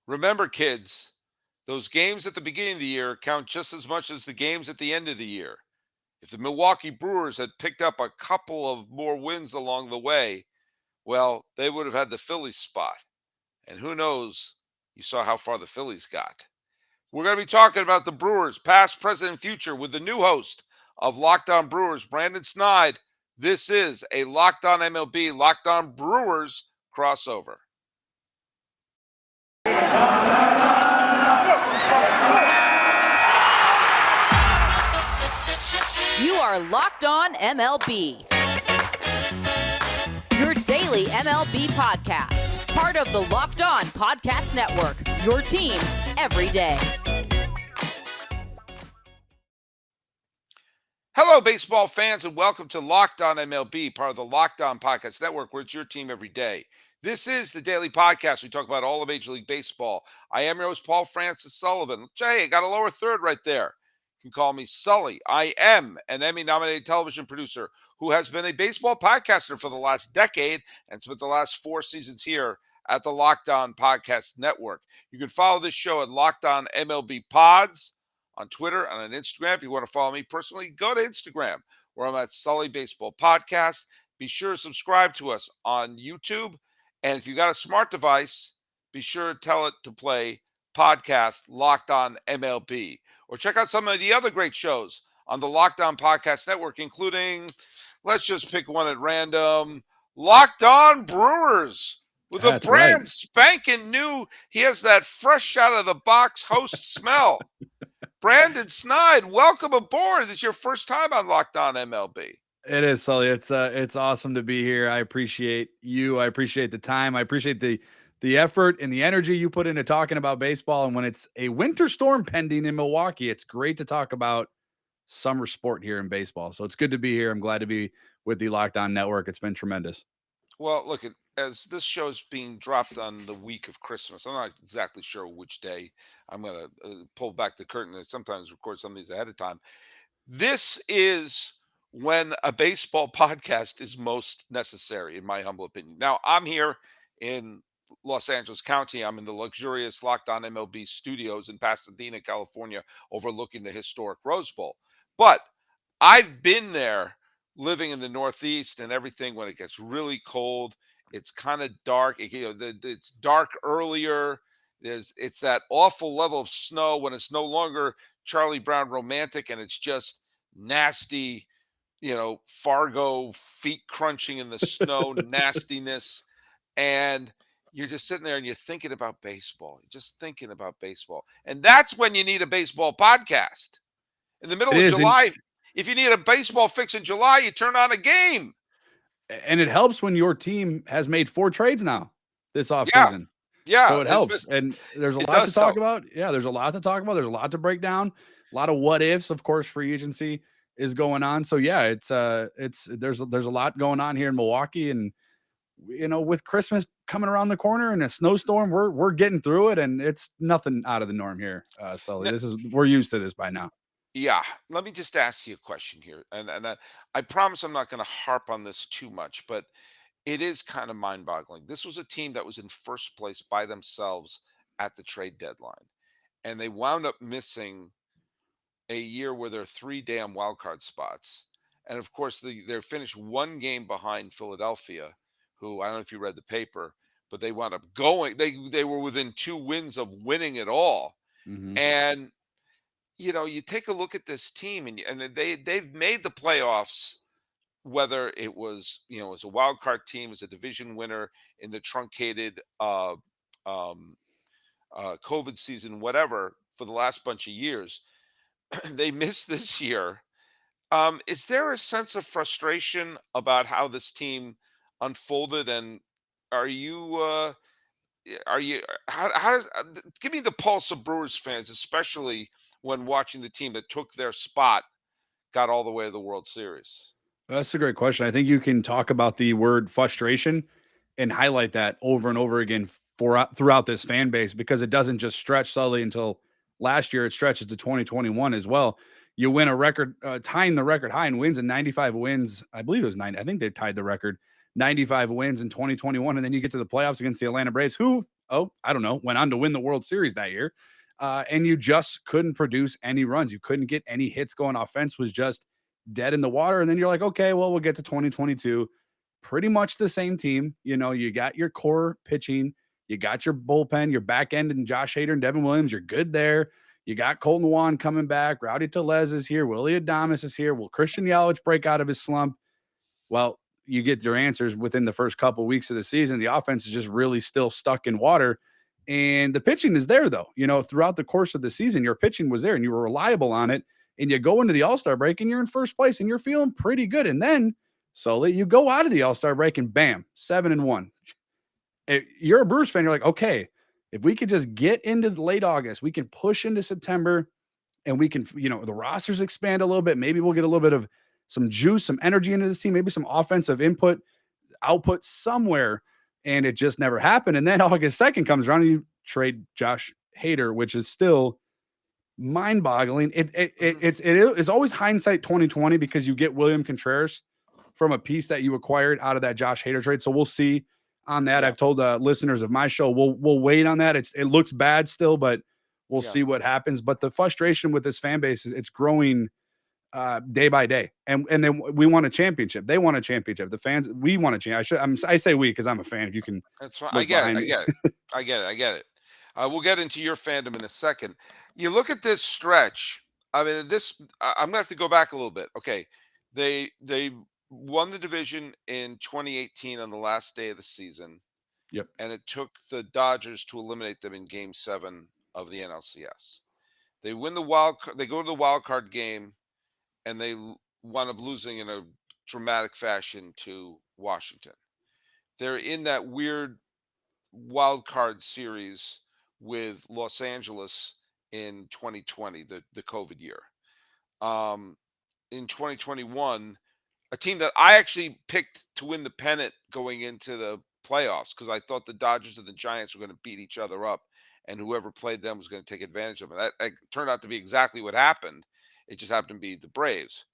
Remember, kids, those games at the beginning of the year count just as much as the games at the end of the year. If the Milwaukee Brewers had picked up a couple of more wins along the way, well, they would have had the Phillies spot. And who knows, you saw how far the Phillies got. We're going to be talking about the Brewers, past, present, and future, with the new host of Locked On Brewers, Brandon Snide. This is a Locked On MLB, Locked On Brewers crossover. You are Locked On MLB, your daily MLB podcast, part of the Locked On Podcast Network, your team every day. Hello, baseball fans, and welcome to Locked On MLB, part of the Locked On Podcast Network, where it's your team every day. This is the daily podcast. We talk about all of Major League Baseball. I am your host, Paul Francis Sullivan. Jay, I got a lower third right there. You can call me Sully. I am an Emmy-nominated television producer who has been a baseball podcaster for the last decade and spent the last 4 seasons here at the Locked On Podcast Network. You can follow this show at Locked On MLB Pods on Twitter and on Instagram. If you want to follow me personally, go to Instagram, where I'm at Sully Baseball Podcast. Be sure to subscribe to us on YouTube. And if you got a smart device, be sure to tell it to play podcast Locked On MLB. Or check out some of the other great shows on the Locked On Podcast Network, including, let's just pick one at random, Locked On Brewers, with a brand spanking new, he has that fresh out of the box host smell. Brandon Snide, welcome aboard. This is your first time on Locked On MLB. It is, Sully. It's awesome to be here. I appreciate you. I appreciate the time. I appreciate the effort and the energy you put into talking about baseball. And when it's a winter storm pending in Milwaukee, it's great to talk about summer sport here in baseball. So it's good to be here. I'm glad to be with the Locked On Network. It's been tremendous. Well, look, as this show is being dropped on the week of Christmas, I'm not exactly sure which day. I'm going to pull back the curtain and sometimes record some of these ahead of time. This is when a baseball podcast is most necessary, in my humble opinion. Now, I'm here in Los Angeles County. I'm in the luxurious Locked On MLB studios in Pasadena, California, overlooking the historic Rose Bowl. But I've been there living in the Northeast and everything when it gets really cold. It's kind of dark. It's dark earlier. It's that awful level of snow when it's no longer Charlie Brown romantic and it's just nasty, Fargo feet crunching in the snow nastiness. And you're just sitting there and you're thinking about baseball. You're just thinking about baseball. And that's when you need a baseball podcast. In the middle of July, if you need a baseball fix in July, you turn on a game. And it helps when your team has made 4 trades now this offseason. Yeah. So it helps. And there's a lot to talk about. Yeah, there's a lot to talk about. There's a lot to break down. A lot of what ifs, of course, free agency is going on. So yeah, there's a lot going on here in Milwaukee, and with Christmas coming around the corner and a snowstorm, we're getting through it, and it's nothing out of the norm here. Sully, we're used to this by now. Yeah, let me just ask you a question here, and I promise I'm not going to harp on this too much, but it is kind of mind-boggling. This was a team that was in first place by themselves at the trade deadline, and they wound up missing a year where there are 3 damn wild card spots, and of course they're finished 1 game behind Philadelphia, who I don't know if you read the paper, but they wound up going. They were within 2 wins of winning it all, and you take a look at this team, and they've made the playoffs, whether it was as a wild card team, as a division winner in the truncated COVID season, whatever, for the last bunch of years. They missed this year. Is there a sense of frustration about how this team unfolded, and how does give me the pulse of Brewers fans, especially when watching the team that took their spot got all the way to the World Series? That's a great question. I think you can talk about the word frustration and highlight that over and over again throughout this fan base, because it doesn't just stretch Sully until last year. It stretches to 2021 as well. You win a record, tying the record high in wins, and 95 wins. I believe it was 90. I think they tied the record, 95 wins in 2021. And then you get to the playoffs against the Atlanta Braves, who I don't know, went on to win the World Series that year. And you just couldn't produce any runs. You couldn't get any hits going. Offense was just dead in the water. And then you're like, okay, well, we'll get to 2022. Pretty much the same team. You got your core pitching, you got your bullpen, your back end, and Josh Hader and Devin Williams. You're good there. You got Colton Wong coming back. Rowdy Tellez is here. Willie Adames is here. Will Christian Yelich break out of his slump? Well, you get your answers within the first couple of weeks of the season. The offense is just really still stuck in water. And the pitching is there, though. Throughout the course of the season, your pitching was there and you were reliable on it. And you go into the All-Star break and you're in first place and you're feeling pretty good. And then, Sully, you go out of the All-Star break and bam, 7-1. If you're a Brewers fan, you're like, okay, if we could just get into late August, we can push into September and we can, the rosters expand a little bit. Maybe we'll get a little bit of some juice, some energy into this team, maybe some offensive output somewhere. And it just never happened. And then August 2nd comes around and you trade Josh Hader, which is still mind-boggling. It's always hindsight 2020 because you get William Contreras from a piece that you acquired out of that Josh Hader trade. So we'll see on that. Yeah. I've told listeners of my show, we'll wait on that. It looks bad still, but we'll see what happens. But the frustration with this fan base is it's growing day by day. And then we won a championship. They won a championship. The fans, we won a championship. I say we because I'm a fan. If you can, that's fine. I get it. We'll get into your fandom in a second. You look at this stretch. I mean, I'm gonna have to go back a little bit. Okay, they won the division in 2018 on the last day of the season. Yep. And it took the Dodgers to eliminate them in Game 7 of the NLCS. They win the wild. They go to the wild card game, and they wound up losing in a dramatic fashion to Washington. They're in that weird wild card series with Los Angeles in 2020, the COVID year. In 2021, a team that I actually picked to win the pennant going into the playoffs because I thought the Dodgers and the Giants were going to beat each other up, and whoever played them was going to take advantage of it. That turned out to be exactly what happened. It just happened to be the Braves.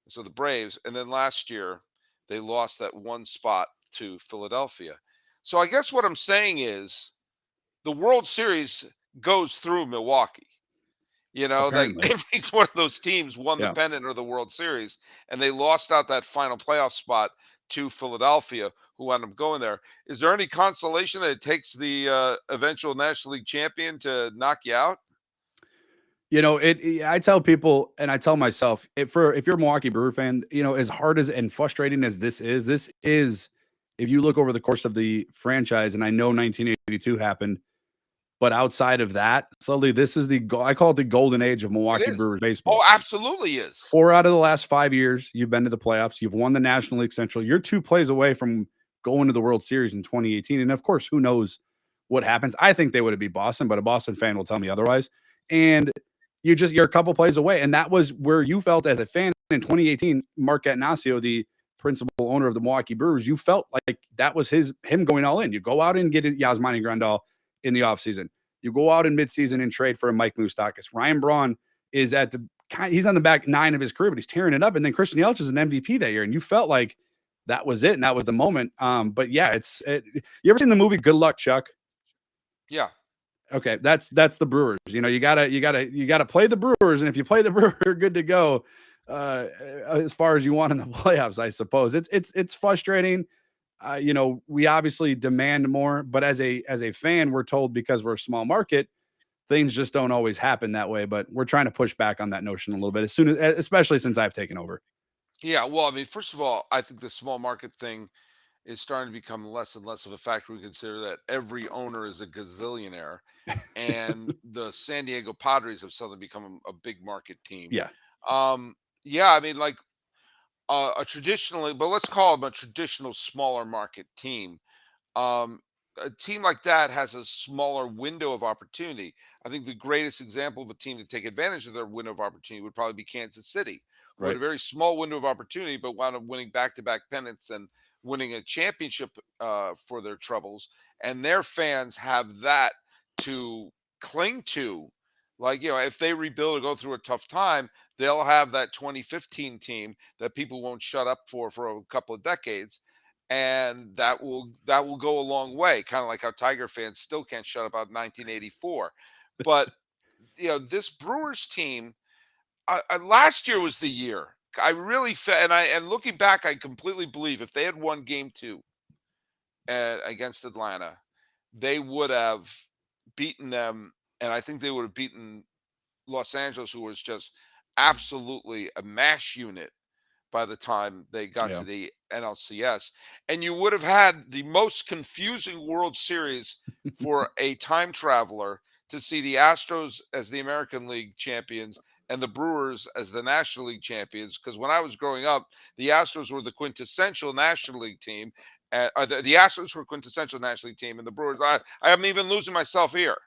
So the Braves, and then last year, they lost that one spot to Philadelphia. So I guess what I'm saying is the World Series goes through Milwaukee. Like every one of those teams won the pennant or the World Series, and they lost out that final playoff spot to Philadelphia, who wound up going there. Is there any consolation that it takes the eventual National League champion to knock you out? I tell people, and I tell myself, if you're a Milwaukee Brewer fan, as hard as and frustrating as this is, if you look over the course of the franchise, and I know 1982 happened, but outside of that, Sully, this is I call it the golden age of Milwaukee Brewers baseball. Oh, absolutely is. 4 out of the last 5 years, you've been to the playoffs. You've won the National League Central. You're 2 plays away from going to the World Series in 2018. And of course, who knows what happens? I think they would have beat Boston, but a Boston fan will tell me otherwise. And you're a couple plays away. And that was where you felt as a fan in 2018, Mark Attanasio, the principal owner of the Milwaukee Brewers, you felt like that was him going all in. You go out and get Yasmani Grandal in the offseason. You go out in midseason and trade for a Mike Moustakas. Ryan Braun is he's on the back 9 of his career, but he's tearing it up. And then Christian Yelich is an MVP that year. And you felt like that was it. And that was the moment. But yeah, you ever seen the movie Good Luck, Chuck? Yeah. Okay. That's the Brewers. You gotta play the Brewers. And if you play the Brewers, you're good to go. As far as you want in the playoffs, I suppose it's frustrating. We obviously demand more, but as a fan, we're told because we're a small market, things just don't always happen that way. But we're trying to push back on that notion a little bit especially since I've taken over. Yeah. Well, I mean, first of all, I think the small market thing is starting to become less and less of a factor. We consider that every owner is a gazillionaire, and the San Diego Padres have suddenly become a big market team. Yeah. Yeah. I mean, like, but let's call them a traditional smaller market team. A team like that has a smaller window of opportunity. I think the greatest example of a team to take advantage of their window of opportunity would probably be Kansas City, who had a very small window of opportunity, but wound up winning back-to-back pennants and winning a championship for their troubles. And their fans have that to cling to. Like, if they rebuild or go through a tough time, they'll have that 2015 team that people won't shut up for a couple of decades. and that will go a long way. Kind of like how Tiger fans still can't shut up about 1984. But this Brewers team, last year was the year. I really and looking back, I completely believe if they had won Game 2 against Atlanta, they would have beaten them, and I think they would have beaten Los Angeles, who was just absolutely a mash unit by the time they got Yeah. to the NLCS. And you would have had the most confusing World Series for a time traveler to see the Astros as the American League champions and the Brewers as the National League champions. Because when I was growing up, the Astros were the quintessential National League team. The Astros were quintessential National League team, and the Brewers. I'm even losing myself here.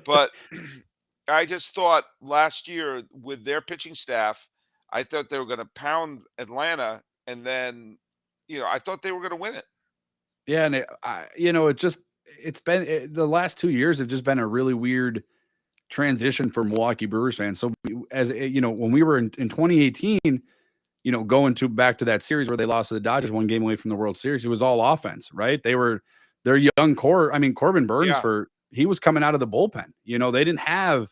But I just thought last year with their pitching staff, I thought they were going to pound Atlanta, and then, I thought they were going to win it. Yeah, and it's been the last 2 years have just been a really weird transition for Milwaukee Brewers fans. So when we were in 2018, going back to that series where they lost to the Dodgers 1 game away from the World Series, it was all offense, right? Their young core. I mean, Corbin Burns Yeah. he was coming out of the bullpen. They didn't have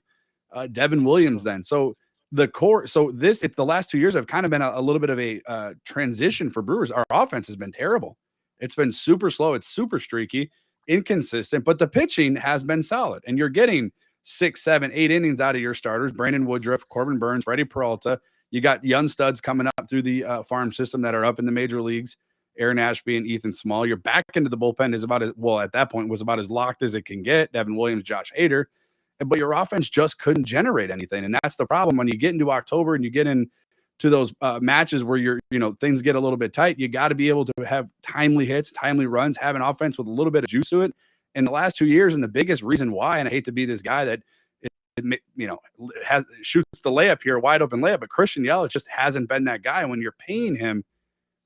Devin Williams then. So the core. So if the last 2 years have kind of been a little bit of a transition for Brewers. Our offense has been terrible. It's been super slow. It's super streaky, inconsistent, but the pitching has been solid, and you're getting 6, 7, 8 innings out of your starters: Brandon Woodruff, Corbin Burns, Freddie Peralta. You got young studs coming up through the farm system that are up in the major leagues. Aaron Ashby and Ethan Small. Your back into the bullpen is at that point was about as locked as it can get. Devin Williams, Josh Hader. But your offense just couldn't generate anything. And that's the problem when you get into October and you get into those matches where things get a little bit tight. You got to be able to have timely hits, timely runs, have an offense with a little bit of juice to it. In the last 2 years, and the biggest reason why, and I hate to be this guy that shoots the layup here, wide open layup, but Christian Yelich just hasn't been that guy. When you're paying him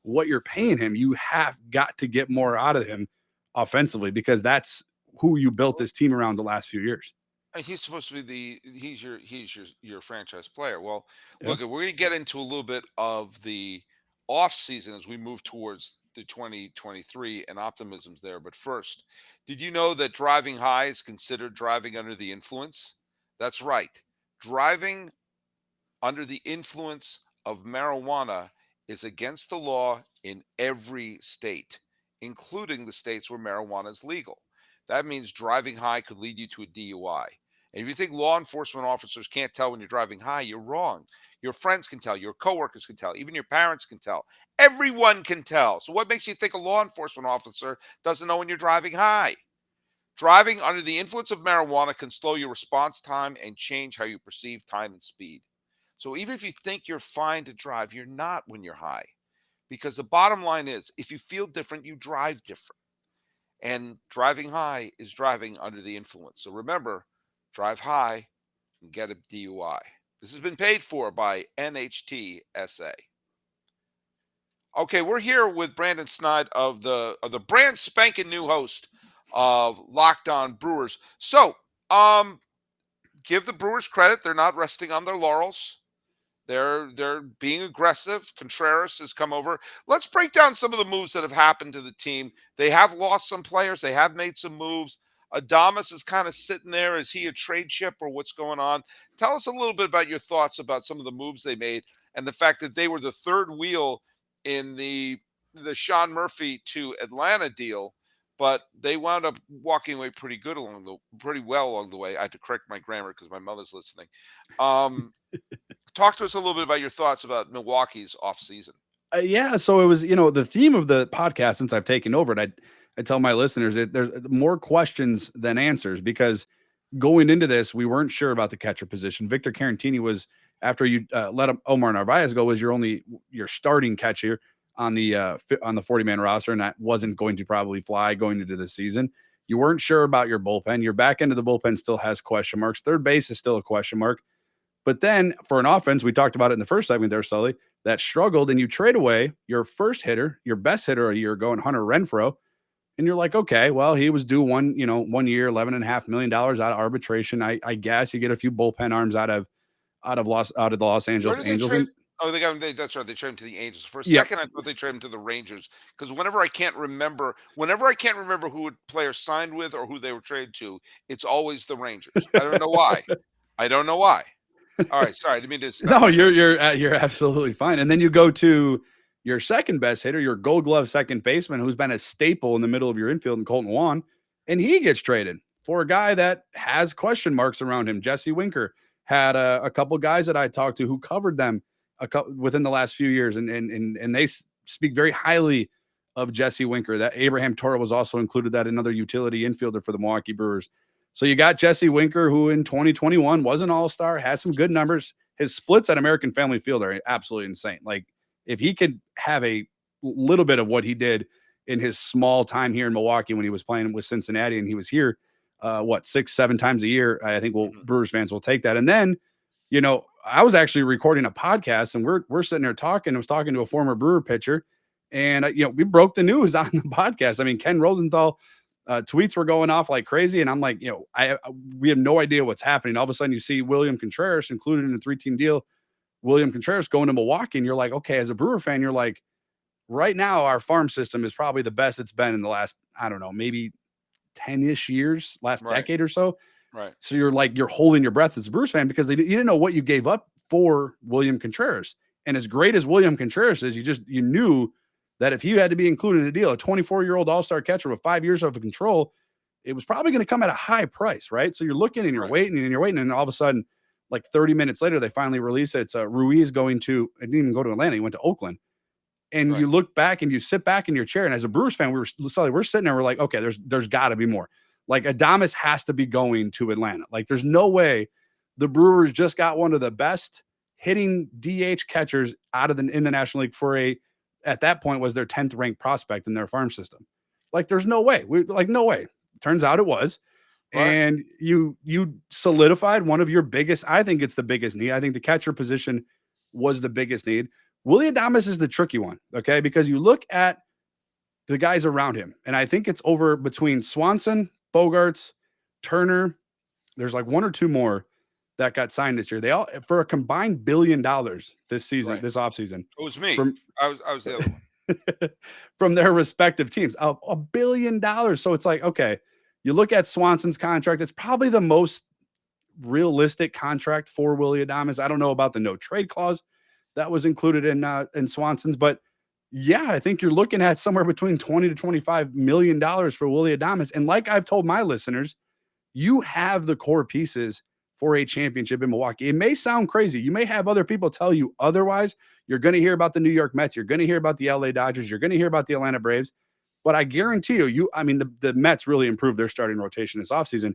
what you're paying him, you have got to get more out of him offensively, because that's who you built this team around the last few years. He's supposed to be he's your franchise player. Well, Yeah. look, we're going to get into a little bit of the off season as we move towards the 2023 and optimism's there. But first, did you know that driving high is considered driving under the influence? That's right. Driving under the influence of marijuana is against the law in every state, including the states where marijuana is legal. That means driving high could lead you to a DUI. And if you think law enforcement officers can't tell when you're driving high, you're wrong. Your friends can tell, your coworkers can tell, even your parents can tell. Everyone can tell. So what makes you think a law enforcement officer doesn't know when you're driving high? Driving under the influence of marijuana can slow your response time and change how you perceive time and speed. So even if you think you're fine to drive, you're not when you're high. Because the bottom line is, if you feel different, you drive different. And driving high is driving under the influence. So remember, drive high and get a DUI. This has been paid for by NHTSA. Okay, we're here with Brandon Snide of the brand spanking new host of Locked On Brewers. So, give the Brewers credit; they're not resting on their laurels. They're being aggressive. Contreras has come over. Let's break down some of the moves that have happened to the team. They have lost some players. They have made some moves. Adames is kind of sitting there. Is he a trade chip or what's going on? Tell us a little bit about your thoughts about some of the moves they made and the fact that they were the third wheel in the Sean Murphy to Atlanta deal, but they wound up walking away pretty well along the way. I had to correct my grammar because my mother's listening. Talk to us a little bit about your thoughts about Milwaukee's offseason. Yeah. So it was, the theme of the podcast since I've taken over it, I tell my listeners that there's more questions than answers, because going into this, we weren't sure about the catcher position. Victor Carantini was, after you let Omar Narvaez go, was your starting catcher on the 40-man roster, and that wasn't going to probably fly going into the season. You weren't sure about your bullpen. Your back end of the bullpen still has question marks. Third base is still a question mark. But then for an offense, we talked about it in the first segment there, Sully, that struggled, and you trade away your first hitter, your best hitter a year ago, and Hunter Renfroe. And you're like, okay, well, he was due 1 year, $11.5 million out of arbitration. I guess you get a few bullpen arms out of the Los Angeles Angels. Oh, they got him. That's right. They traded him to the Angels. For a Yep. second, I thought they traded him to the Rangers because whenever I can't remember who a player signed with or who they were traded to, it's always the Rangers. I don't know why. I don't know why. All right, sorry, I didn't mean to stop No, you there. you're absolutely fine. And then you go to your second best hitter, your Gold Glove second baseman, who's been a staple in the middle of your infield, in Colton Wong, and he gets traded for a guy that has question marks around him. Jesse Winker had a couple guys that I talked to who covered them within the last few years, and they speak very highly of Jesse Winker. That Abraham Toro was also included, that another utility infielder for the Milwaukee Brewers. So you got Jesse Winker, who in 2021 was an all-star, had some good numbers. His splits at American Family Field are absolutely insane. Like, if he could have a little bit of what he did in his small time here in Milwaukee when he was playing with Cincinnati and he was here, 6-7 times a year, I think Brewers fans will take that. And then, I was actually recording a podcast and we're sitting there talking. I was talking to a former Brewer pitcher, and we broke the news on the podcast. I mean, Ken Rosenthal, tweets were going off like crazy, and I'm like, we have no idea what's happening. All of a sudden, you see William Contreras included in a 3-team deal. William Contreras going to Milwaukee, and you're like, okay, as a Brewer fan, you're like, right now, our farm system is probably the best it's been in the last, I don't know, maybe 10-ish years, last decade or so. Right. So you're like, you're holding your breath as a Brewers fan because you didn't know what you gave up for William Contreras. And as great as William Contreras is, you knew that if he had to be included in a deal, a 24-year-old all-star catcher with 5 years of control, it was probably going to come at a high price, right? So you're looking and you're waiting and you're waiting, and all of a sudden, like 30 minutes later, they finally release it. It's Ruiz going to, it didn't even go to Atlanta, he went to Oakland. And you look back and you sit back in your chair, and as a Brewers fan, we're sitting there, we're like, okay, there's got to be more. Like, Adames has to be going to Atlanta. Like, there's no way the Brewers just got one of the best hitting DH catchers in the National League for at that point was their 10th ranked prospect in their farm system. Like, there's no way. No way. Turns out it was. Right. And you solidified one of your biggest, I think it's the biggest need. I think the catcher position was the biggest need. Willy Adames is the tricky one, okay? Because you look at the guys around him, and I think it's over between Swanson, Bogarts, Turner. There's like one or two more that got signed this year. They all for a combined $1 billion this season, this offseason. It was me. I was the other one. From their respective teams. $1 billion. So it's like, okay, you look at Swanson's contract. It's probably the most realistic contract for Willy Adames. I don't know about the no trade clause that was included in Swanson's, but yeah, I think you're looking at somewhere between $20 to $25 million for Willy Adames. And like I've told my listeners, you have the core pieces for a championship in Milwaukee. It may sound crazy. You may have other people tell you otherwise. You're going to hear about the New York Mets. You're going to hear about the LA Dodgers. You're going to hear about the Atlanta Braves. But I guarantee the Mets really improved their starting rotation this offseason.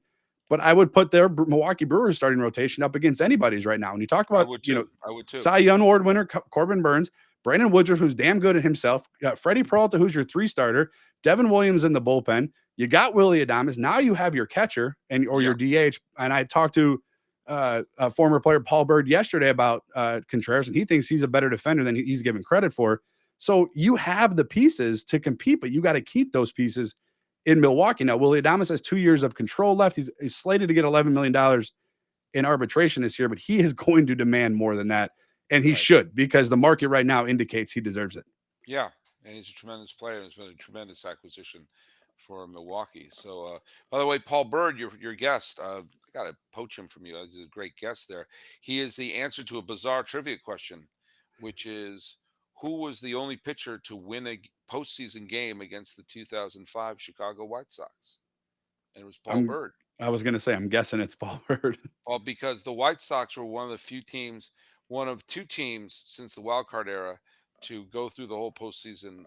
But I would put their Milwaukee Brewers starting rotation up against anybody's right now. When you talk about, I would too. Cy Young Award winner Corbin Burns, Brandon Woodruff, who's damn good at himself, Freddie Peralta, who's your 3-starter, Devin Williams in the bullpen. You got Willy Adames. Now you have your catcher or your DH. And I talked to a former player, Paul Bird, yesterday about Contreras, and he thinks he's a better defender than he's given credit for. So you have the pieces to compete, but you got to keep those pieces in Milwaukee. Now, Willy Adames has 2 years of control left. He's slated to get $11 million in arbitration this year, but he is going to demand more than that. And he should, because the market right now indicates he deserves it. Yeah. And he's a tremendous player. And it's been a tremendous acquisition for Milwaukee. So, by the way, Paul Bird, your guest, I got to poach him from you. He's a great guest there. He is the answer to a bizarre trivia question, which is, who was the only pitcher to win a postseason game against the 2005 Chicago White Sox? And it was Paul Bird. I was going to say, I'm guessing it's Paul Bird. Well, because the White Sox were one of two teams since the wild card era to go through the whole postseason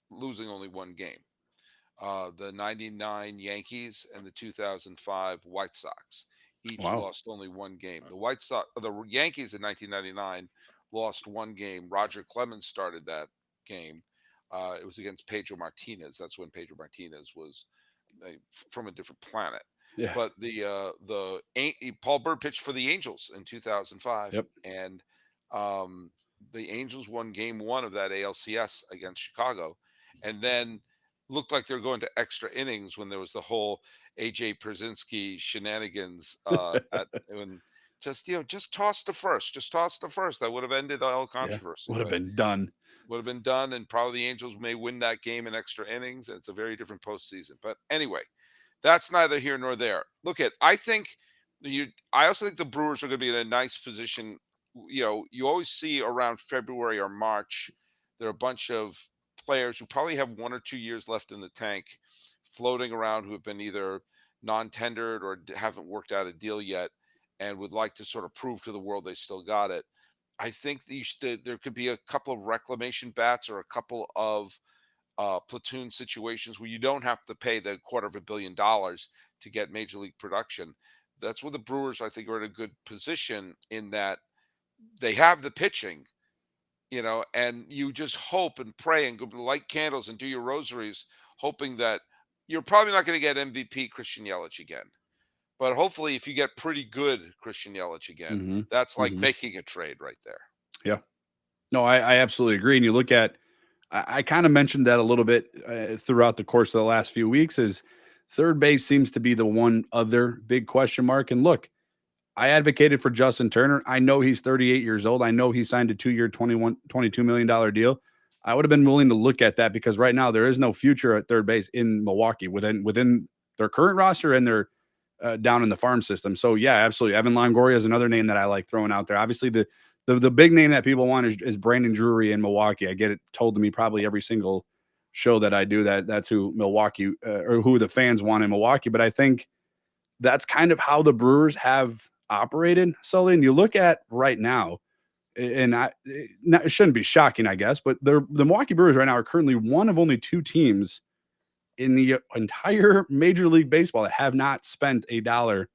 losing only one game. The 99 Yankees and the 2005 White Sox each lost only one game. The Yankees in 1999 lost one game. Roger Clemens started that game. It was against Pedro Martinez. That's when Pedro Martinez was from a different planet. Yeah. But Paul Bird pitched for the Angels in 2005, and the Angels won Game 1 of that ALCS against Chicago, and then looked like they were going to extra innings when there was the whole AJ Pierzynski shenanigans when just toss the first. Just toss the first. That would have ended all Yeah, controversy. would have But been done. would have been done, and probably the Angels may win that game in extra innings. And it's a very different postseason. But anyway, that's neither here nor there. Look at, I think I also think the Brewers are going to be in a nice position. You always see around February or March, there are a bunch of players who probably have 1 or 2 years left in the tank floating around who have been either non-tendered or haven't worked out a deal yet and would like to sort of prove to the world they still got it. I think there could be a couple of reclamation bats or a couple of platoon situations where you don't have to pay the $250 million to get major league production. That's where the Brewers, I think, are in a good position in that they have the pitching, and you just hope and pray and go light candles and do your rosaries, hoping that you're probably not going to get MVP Christian Yelich again. But hopefully, if you get pretty good Christian Yelich again, Mm-hmm. that's like Mm-hmm. making a trade right there. Yeah. No, I absolutely agree. And you look at, I kind of mentioned that a little bit throughout the course of the last few weeks, is third base seems to be the one other big question mark. And look, I advocated for Justin Turner. I know he's 38 years old. I know he signed a 2-year, $22 million deal. I would have been willing to look at that because right now there is no future at third base in Milwaukee within their current roster and their down in the farm system. So yeah, absolutely. Evan Longoria is another name that I like throwing out there. Obviously the big name that people want is Brandon Drury in Milwaukee. I get it told to me probably every single show that I do that's who Milwaukee or who the fans want in Milwaukee. But I think that's kind of how the Brewers have operated, Sully. And you look at right now, and it shouldn't be shocking, I guess, but the Milwaukee Brewers right now are currently one of only two teams in the entire Major League Baseball that have not spent a dollar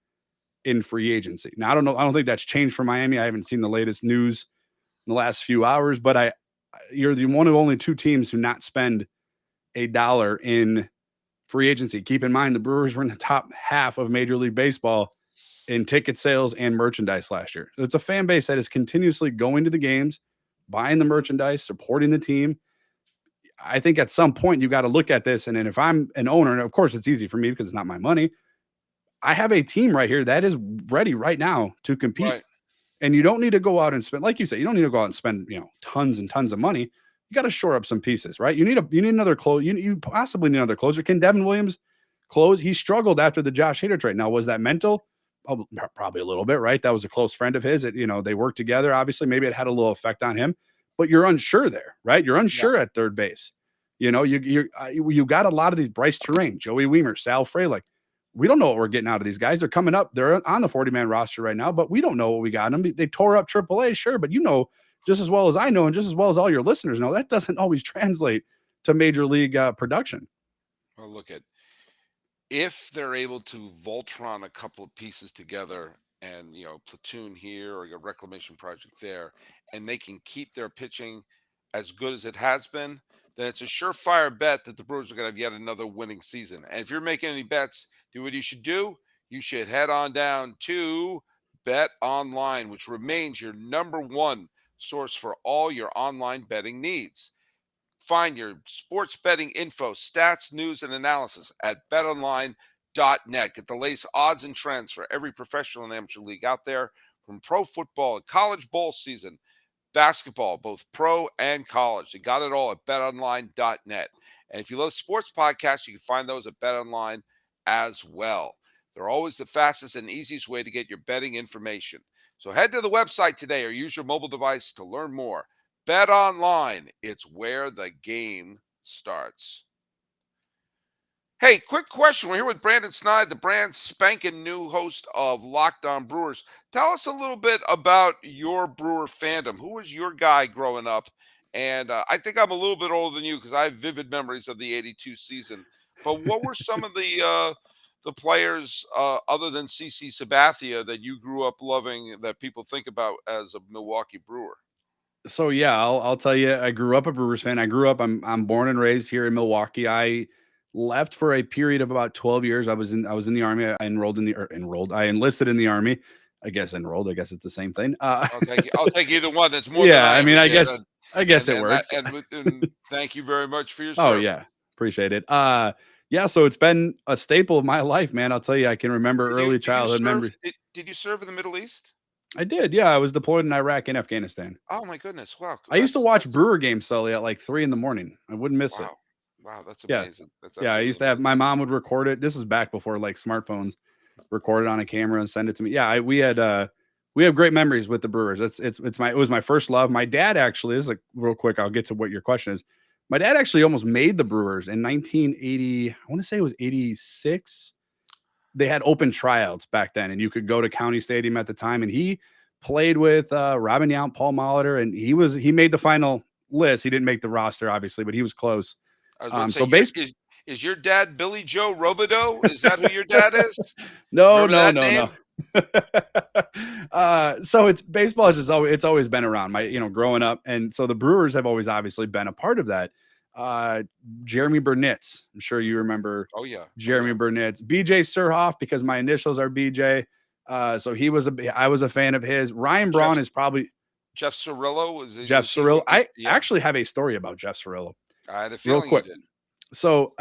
in free agency. Now, I don't think that's changed for Miami. I haven't seen the latest news in the last few hours, but you're the one of only two teams who not spend a dollar in free agency. Keep in mind, the Brewers were in the top half of Major League Baseball in ticket sales and merchandise last year. It's a fan base that is continuously going to the games, buying the merchandise, supporting the team. I think at some point you got to look at this. And then if I'm an owner, and of course it's easy for me because it's not my money, I have a team right here that is ready right now to compete. Right. And you don't need to go out and spend, like you said, you don't need to go out and spend, tons and tons of money. You got to shore up some pieces, right? You need another close. You possibly need another closer. Can Devin Williams close? He struggled after the Josh Hader trade. Now, was that mental? Oh, probably a little bit, right? That was a close friend of his. They worked together. Obviously, maybe it had a little effect on him, but you're unsure there, right? You're unsure at third base. You got a lot of these Bryce Terrain, Joey Weimer, Sal Frelick. We don't know what we're getting out of these guys. They're coming up. They're on the 40-man roster right now, but we don't know what we got in them. They tore up AAA, sure, but just as well as I know and just as well as all your listeners know, that doesn't always translate to major league production. Well, look at, if they're able to Voltron a couple of pieces together and, platoon here or a reclamation project there, and they can keep their pitching as good as it has been, then it's a surefire bet that the Brewers are going to have yet another winning season. And if you're making any bets, what you should do. You should head on down to BetOnline, which remains your number one source for all your online betting needs. Find your sports betting info, stats, news, and analysis at betonline.net. Get the latest odds and trends for every professional and amateur league out there, from pro football and college bowl season, basketball, both pro and college. They got it all at betonline.net. And if you love sports podcasts, you can find those at BetOnline as well. They're always the fastest and easiest way to get your betting information. So head to the website today or use your mobile device to learn more. BetOnline, it's where the game starts. Hey, quick question. We're here with Brandon Snide, the brand spanking new host of Locked On Brewers. Tell us a little bit about your Brewer fandom. Who was your guy growing up? And I think I'm a little bit older than you because I have vivid memories of the '82 season. But what were some of the players other than CC Sabathia that you grew up loving that people think about as a Milwaukee Brewer? So yeah, I'll tell you, I grew up a Brewers fan. I'm born and raised here in Milwaukee. I left for a period of about 12 years. I was in the Army. I I enlisted in the Army. I guess it's the same thing. I'll take either one. That's more yeah, than I mean, I guess it works. And thank you very much for your Oh service. yeah, appreciate it. Yeah, so it's been a staple of my life, man. I'll tell you, I can remember early childhood memories. Did you serve in the Middle East? I did. Yeah, I was deployed in Iraq and Afghanistan. Oh my goodness! Wow, I used to watch that's Brewer games, Sully, at like 3 in the morning. I wouldn't miss it. wow, wow, that's Yeah. amazing. That's Yeah, I absolutely used to have amazing. my mom would record it. This is back before like smartphones, record it on a camera and send it to me. Yeah, we have great memories with the Brewers. It was my first love. My dad actually, this is like real quick, I'll get to what your question is. My dad actually almost made the Brewers in 1980. I want to say it was 86. They had open tryouts back then, and you could go to County Stadium at the time. And he played with Robin Yount, Paul Molitor, and he made the final list. He didn't make the roster, obviously, but he was close. I was about to say, So base is your dad Billy Joe Robideau? Is that who your dad is? no, Remember no, that no, no. name? So it's baseball is just it's always been around my growing up, and so the Brewers have always obviously been a part of that. Jeremy Burnitz, I'm sure you remember. Oh yeah, Jeremy Burnitz, BJ Surhoff, because my initials are BJ. So I was a fan of his. Ryan Braun is probably Jeff Cirillo. Jeff Was he Cirillo. I yeah, actually have a story about Jeff Cirillo, I had a real feeling you quick. did. So,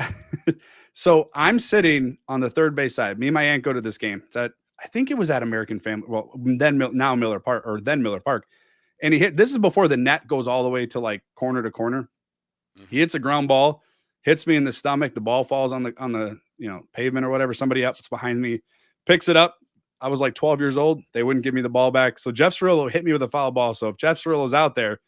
so I'm sitting on the third base side. Me and my aunt go to this game. It's at I think it was at American Family. Well, now Miller Park or then Miller Park, and he hit. This is before the net goes all the way to like corner to corner. He hits a ground ball, hits me in the stomach. The ball falls on the pavement or whatever. Somebody else behind me picks it up. I was like 12 years old. They wouldn't give me the ball back. So Jeff Cirillo hit me with a foul ball. So if Jeff Cirillo's out there,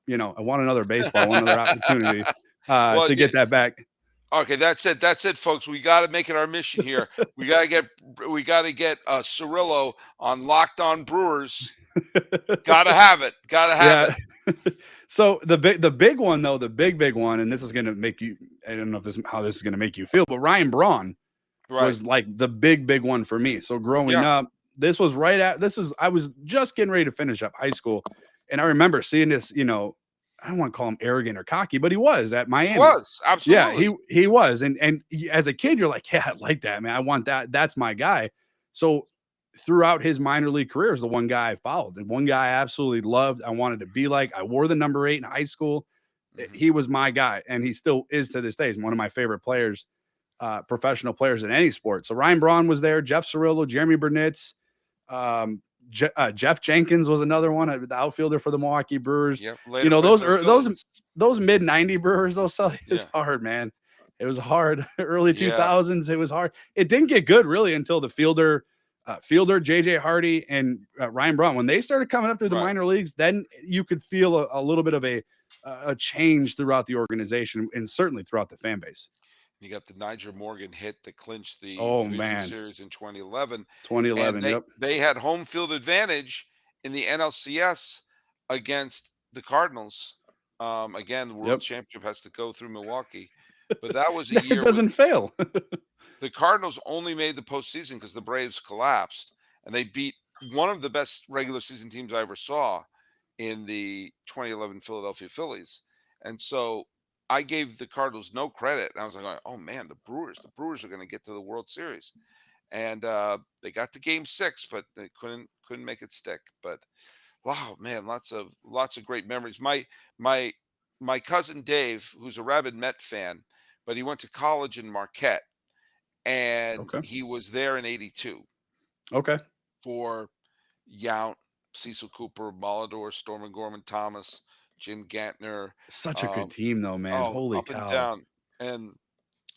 I want another baseball, one other opportunity Well, to get that back. okay, that's it. That's it, folks. We got to make it our mission here. We got to get Cirillo on Locked On Brewers. Got to have it. Got to have it. So the big one though, the big one, and this is going to make you. I don't know how this is going to make you feel, but Ryan Braun was like the big one for me. So growing up, I was just getting ready to finish up high school, and I remember seeing this. I don't want to call him arrogant or cocky, but he was at Miami. He was absolutely. Yeah, he was, and as a kid, you're like, yeah, I like that, man. I want that. That's my guy. So throughout his minor league career is the one guy I followed, and one guy I absolutely loved. I wanted to be like. I wore the number 8 in high school. He was my guy, and he still is to this day. He's one of my favorite players, professional players in any sport. So Ryan Braun was there. Jeff Cirillo, Jeremy Burnitz, Jeff Jenkins was another one, the outfielder for the Milwaukee Brewers. Yep, those mid 90 Brewers, is hard, man. It was hard. Early 2000s, it was hard. It didn't get good really until the fielder JJ Hardy and Ryan Braun, when they started coming up through the minor leagues, then you could feel a little bit of a change throughout the organization and certainly throughout the fan base. You got the Niger Morgan hit that clinched the division series in 2011. 2011, and they had home field advantage in the NLCS against the Cardinals. Again, the World Championship has to go through Milwaukee, but that was a year. It doesn't fail. The Cardinals only made the postseason because the Braves collapsed, and they beat one of the best regular season teams I ever saw in the 2011 Philadelphia Phillies. And so I gave the Cardinals no credit. And I was like, oh man, the Brewers are going to get to the World Series. And they got to game 6, but they couldn't make it stick. But wow, man, lots of great memories. My cousin Dave, who's a rabid Met fan, but he went to college in Marquette, and he was there in '82. Okay. For Yount, Cecil Cooper, Molitor, Stormin Gorman Thomas, Jim Gantner. Such a good team, though, man. Holy cow. And down. And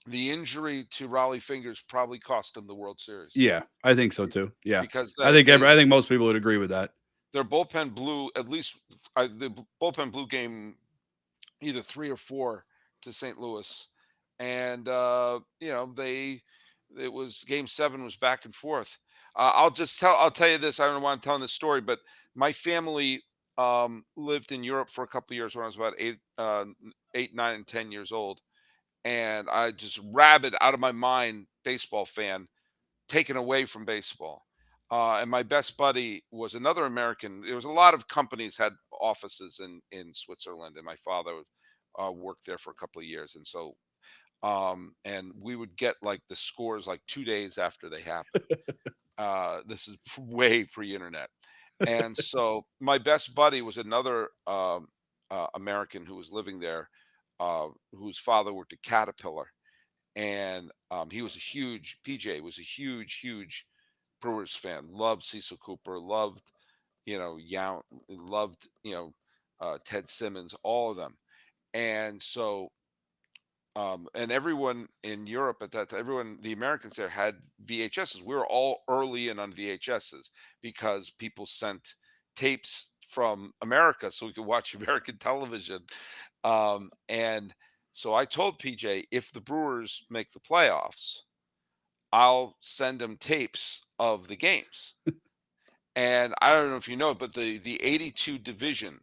the injury to Raleigh Fingers probably cost him the World Series. Yeah, I think so too. Yeah, because I think most people would agree with that. Their bullpen blew at least the bullpen blew game either 3 or 4 to St. Louis, and it was game 7 was back and forth. I'll tell you this. I don't know why I'm telling this story, but my family lived in Europe for a couple of years when I was about 8, 9, and 10 years old. And I just rabid out of my mind baseball fan, taken away from baseball. And my best buddy was another American. There was a lot of companies had offices in Switzerland, and my father worked there for a couple of years. And so, and we would get like the scores like 2 days after they happened. This is way pre-internet. And so my best buddy was another American who was living there, whose father worked at Caterpillar. And PJ was a huge Brewers fan, loved Cecil Cooper, loved, Yount, loved, Ted Simmons, all of them. And so, and everyone in Europe at that time, the Americans there had VHSs. We were all early in on VHSs because people sent tapes from America so we could watch American television. And so I told PJ, if the Brewers make the playoffs, I'll send him tapes of the games. And I don't know if you know, but the 82 division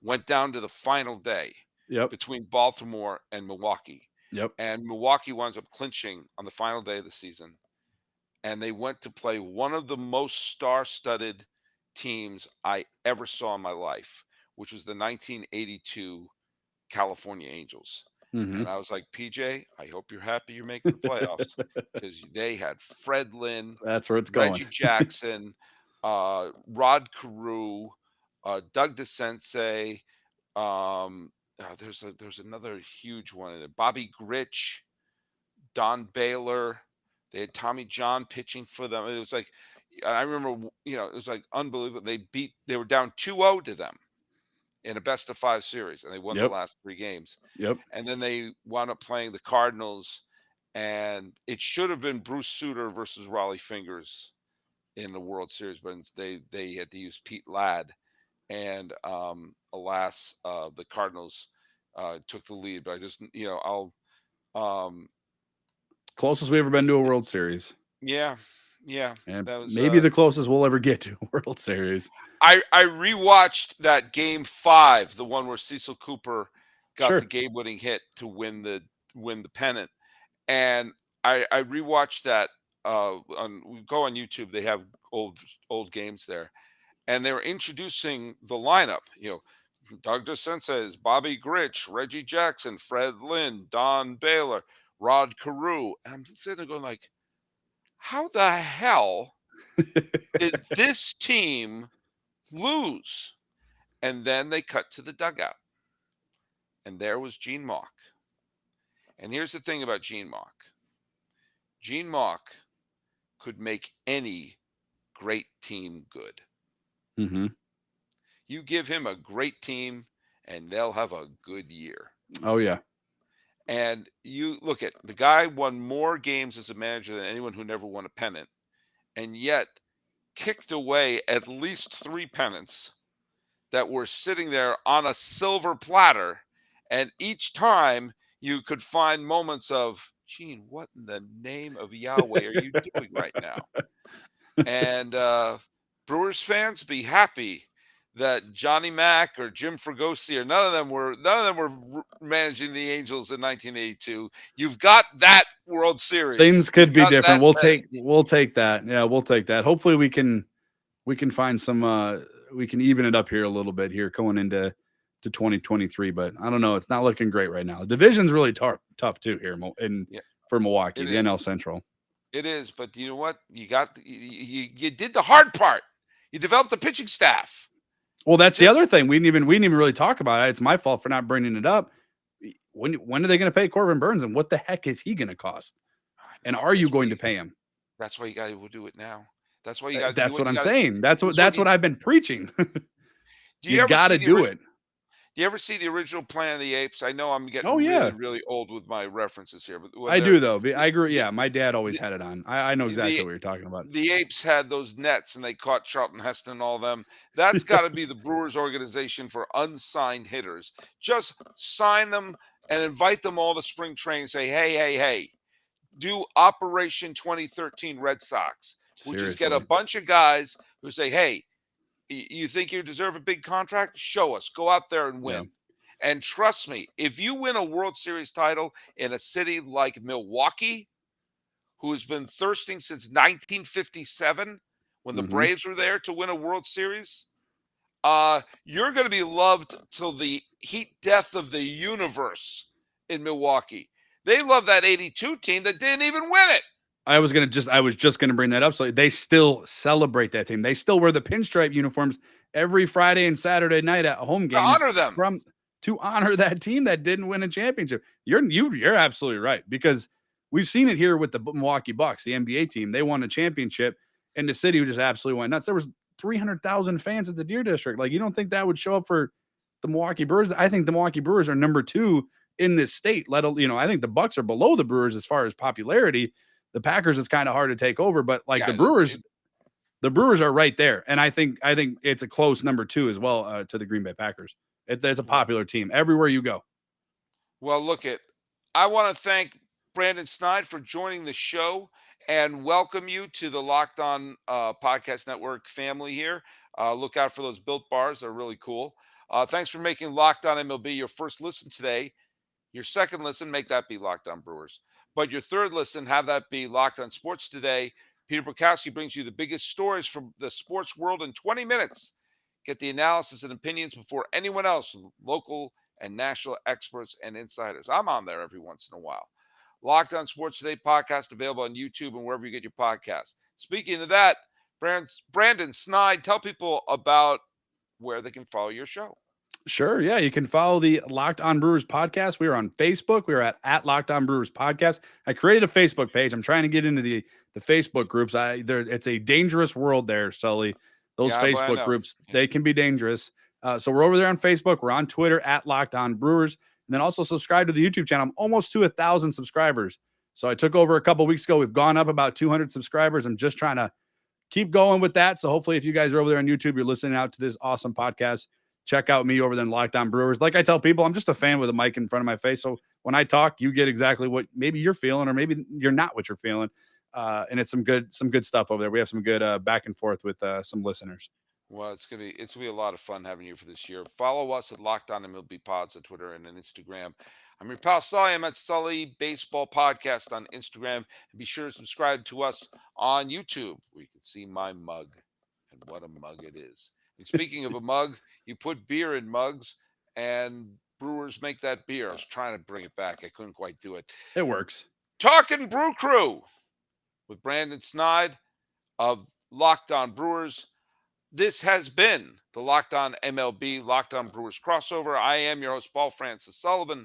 went down to the final day between Baltimore and Milwaukee. Yep. And Milwaukee winds up clinching on the final day of the season. And they went to play one of the most star-studded teams I ever saw in my life, which was the 1982 California Angels. Mm-hmm. And I was like, PJ, I hope you're happy you're making the playoffs because they had Fred Lynn, that's where it's Reggie going. Jackson, Rod Carew, Doug DeSensei. There's another huge one in there. Bobby Grich, Don Baylor. They had Tommy John pitching for them. It was like, I remember, it was like unbelievable. They were down 2-0 to them in a best of 5 series, and they won the last 3 games. Yep. And then they wound up playing the Cardinals, and it should have been Bruce Sutter versus Raleigh Fingers in the World Series, but they had to use Pete Ladd, and alas, the Cardinals took the lead. But I just, closest we've ever been to a World Series. Yeah. And that was maybe the closest we'll ever get to a World Series. I rewatched that Game 5, the one where Cecil Cooper got the game-winning hit to win the pennant, and I rewatched that. We go on YouTube; they have old games there, and they were introducing the lineup. Doug DeSensei, Bobby Grich, Reggie Jackson, Fred Lynn, Don Baylor, Rod Carew, and I'm sitting there going like, how the hell did this team lose? And then they cut to the dugout, and there was Gene Mauch. And here's the thing about Gene Mauch. Gene Mauch could make any great team good. Mm-hmm. You give him a great team, and they'll have a good year. Oh, yeah. And you look at the guy won more games as a manager than anyone who never won a pennant, and yet kicked away at least 3 pennants that were sitting there on a silver platter. And each time you could find moments of, Gene, what in the name of Yahweh are you doing right now? And Brewers fans, be happy that Johnny Mack or Jim Fregosi or none of them were managing the Angels in 1982. You've got that World Series. Things could be different. We'll take that. Yeah, we'll take that. Hopefully we can find some we can even it up here a little bit here going into 2023, but I don't know. It's not looking great right now. The division's really tough too here for Milwaukee, the NL Central. It is, but you know what? You did the hard part. You developed the pitching staff. Well, that's the other thing. We didn't even really talk about it. It's my fault for not bringing it up. When are they going to pay Corbin Burns, and what the heck is he going to cost? And are you going to pay him? That's why you got to do it now. That's why you got. That's what I'm saying. That's what I've been preaching. You got to do it. Do you ever see the original Planet of the Apes? I know I'm getting really old with my references here, but I do though. I agree. Yeah, my dad always had it on. I know exactly what you're talking about. The Apes had those nets, and they caught Charlton Heston and all of them. That's got to be the Brewers organization for unsigned hitters. Just sign them and invite them all to spring training. And say, hey, do Operation 2013 Red Sox, which is get a bunch of guys who say, hey, you think you deserve a big contract? Show us. Go out there and win. Yeah. And trust me, if you win a World Series title in a city like Milwaukee, who has been thirsting since 1957 when the Braves were there to win a World Series, you're going to be loved till the heat death of the universe in Milwaukee. They love that 82 team that didn't even win it. I was just gonna bring that up. So they still celebrate that team. They still wear the pinstripe uniforms every Friday and Saturday night at home games to honor them, to honor that team that didn't win a championship. You're absolutely right, because we've seen it here with the Milwaukee Bucks, the NBA team. They won a championship, and the city just absolutely went nuts. There was 300,000 fans at the Deer District. Like, you don't think that would show up for the Milwaukee Brewers? I think the Milwaukee Brewers are number 2 in this state. I think the Bucks are below the Brewers as far as popularity. The Packers, it's kind of hard to take over, but like the Brewers are right there, and I think it's a close number 2 as well to the Green Bay Packers. It's a popular team everywhere you go. Well, I want to thank Brandon Snide for joining the show and welcome you to the Locked On Podcast Network family here. Look out for those Built Bars. They're really cool. Thanks for making Locked On MLB your first listen today. Your second listen, make that be Locked On Brewers. But your third listen, have that be Locked On Sports Today. Peter Bukowski brings you the biggest stories from the sports world in 20 minutes. Get the analysis and opinions before anyone else, local and national experts and insiders. I'm on there every once in a while. Locked On Sports Today podcast available on YouTube and wherever you get your podcasts. Speaking of that, Brandon Snide, tell people about where they can follow your show. Sure. Yeah. You can follow the Locked On Brewers podcast. We are on Facebook. We are at Locked On Brewers podcast. I created a Facebook page. I'm trying to get into the Facebook groups. It's a dangerous world there, Sully. Those Facebook groups, they can be dangerous. So we're over there on Facebook. We're on Twitter at Locked On Brewers. And then also subscribe to the YouTube channel. I'm almost to 1,000 subscribers. So I took over a couple weeks ago. We've gone up about 200 subscribers. I'm just trying to keep going with that. So hopefully if you guys are over there on YouTube, you're listening out to this awesome podcast, check out me over there in Locked On Brewers. Like I tell people, I'm just a fan with a mic in front of my face. So when I talk, you get exactly what maybe you're feeling, or maybe you're not what you're feeling. And it's some good stuff over there. We have some good back and forth with some listeners. Well, it's gonna be a lot of fun having you for this year. Follow us at Locked On MLB Pods on Twitter and on Instagram. I'm your pal Sully. I'm at Sully Baseball Podcast on Instagram. And be sure to subscribe to us on YouTube, where you can see my mug, and what a mug it is. And speaking of a mug, you put beer in mugs, and brewers make that beer. I was trying to bring it back. I couldn't quite do it. It works. Talking Brew Crew with Brandon Snide of Locked On Brewers. This has been the Locked On MLB, Locked On Brewers crossover. I am your host, Paul Francis Sullivan.